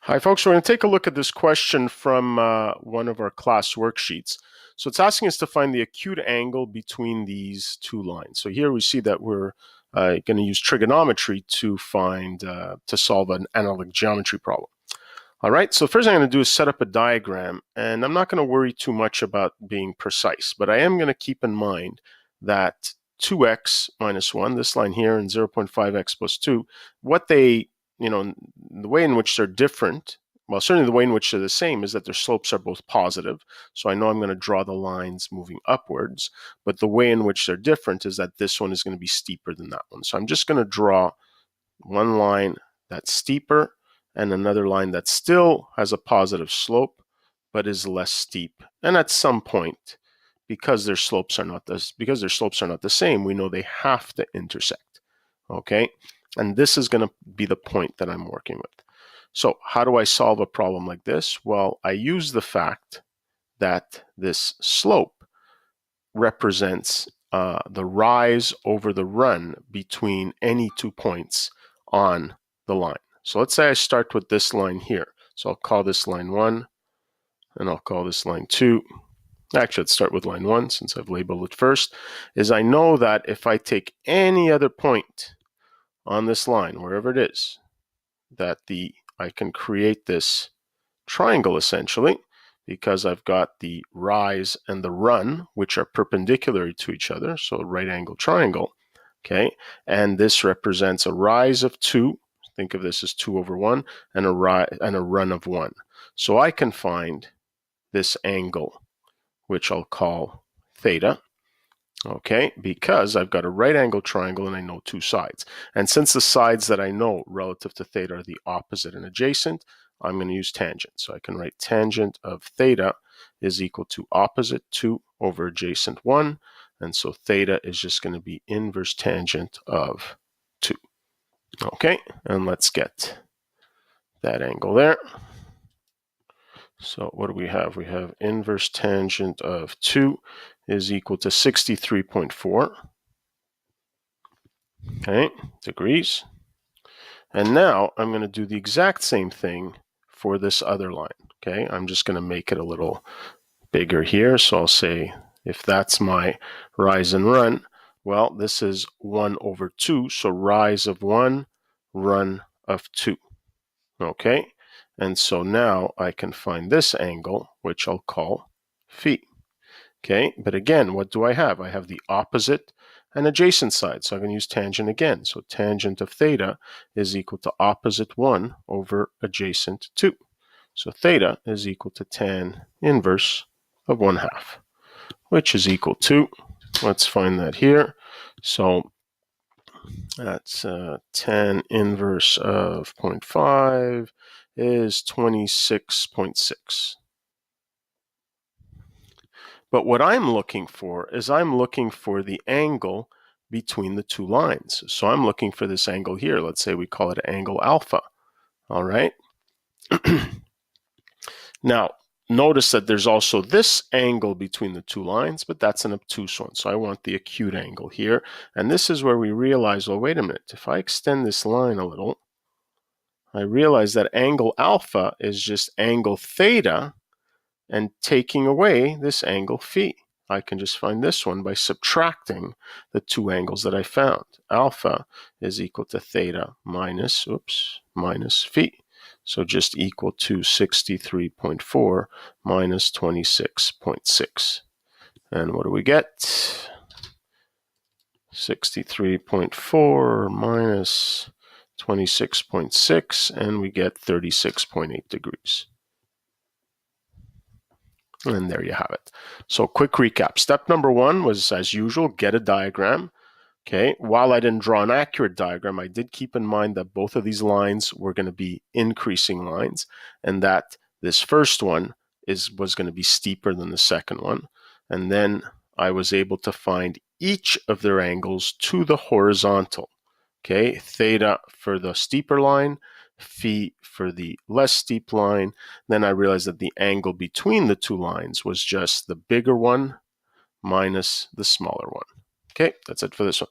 Hi folks, we're going to take a look at this question from one of our class worksheets. So it's asking us to find the acute angle between these two lines. So here we see that we're going to use trigonometry to solve an analytic geometry problem. All right, so first thing I'm going to do is set up a diagram, and I'm not going to worry too much about being precise, but I am going to keep in mind that 2x minus 1, this line here, and 0.5x plus 2, what they the way in which they're different, well, certainly the way in which they're the same is that their slopes are both positive. So I know I'm going to draw the lines moving upwards, but the way in which they're different is that this one is going to be steeper than that one. So I'm just going to draw one line that's steeper and another line that still has a positive slope, but is less steep. And at some point, because their slopes are not the same, we know they have to intersect. Okay? And this is going to be the point that I'm working with. So how do I solve a problem like this? Well, I use the fact that this slope represents the rise over the run between any 2 points on the line. So let's say I start with this line here. So I'll call this line 1, and I'll call this line 2. Actually, let's start with line 1 since I've labeled it first. Is I know that if I take any other point on this line, wherever it is, that I can create this triangle essentially, because I've got the rise and the run, which are perpendicular to each other, so a right angle triangle, okay? And this represents a rise of 2, think of this as 2 over 1, and a run of 1. So I can find this angle, which I'll call theta, okay, because I've got a right angle triangle and I know 2 sides. And since the sides that I know relative to theta are the opposite and adjacent, I'm going to use tangent. So I can write tangent of theta is equal to opposite 2 over adjacent 1. And so theta is just going to be inverse tangent of 2. Okay, and let's get that angle there. So what do we have? We have inverse tangent of 2 is equal to 63.4, okay, degrees. And now I'm going to do the exact same thing for this other line, okay? I'm just going to make it a little bigger here. So I'll say if that's my rise and run, well, this is 1 over 2, so rise of 1, run of 2, okay? And so now I can find this angle, which I'll call phi. Okay, but again, what do I have? I have the opposite and adjacent side, so I'm going to use tangent again. So tangent of theta is equal to opposite 1 over adjacent 2. So theta is equal to tan inverse of 1/2, which is equal to, let's find that here. So that's tan inverse of 0.5 is 26.6. But what I'm looking for is I'm looking for the angle between the two lines. So I'm looking for this angle here. Let's say we call it angle alpha. All right. Now, notice that there's also this angle between the two lines, but that's an obtuse one. So I want the acute angle here. And this is where we realize, well, wait a minute. If I extend this line a little, I realize that angle alpha is just angle theta, and taking away this angle phi. I can just find this one by subtracting the two angles that I found. Alpha is equal to theta minus phi. So just equal to 63.4 minus 26.6. And what do we get? 63.4 minus 26.6, and we get 36.8 degrees. And there you have it. So quick recap. Step number 1 was, as usual, get a diagram. Okay. While I didn't draw an accurate diagram, I did keep in mind that both of these lines were going to be increasing lines, and that this first one was going to be steeper than the second one. And then I was able to find each of their angles to the horizontal. Okay. Theta for the steeper line, phi for the less steep line. Then I realized that the angle between the two lines was just the bigger one minus the smaller one. Okay, that's it for this one.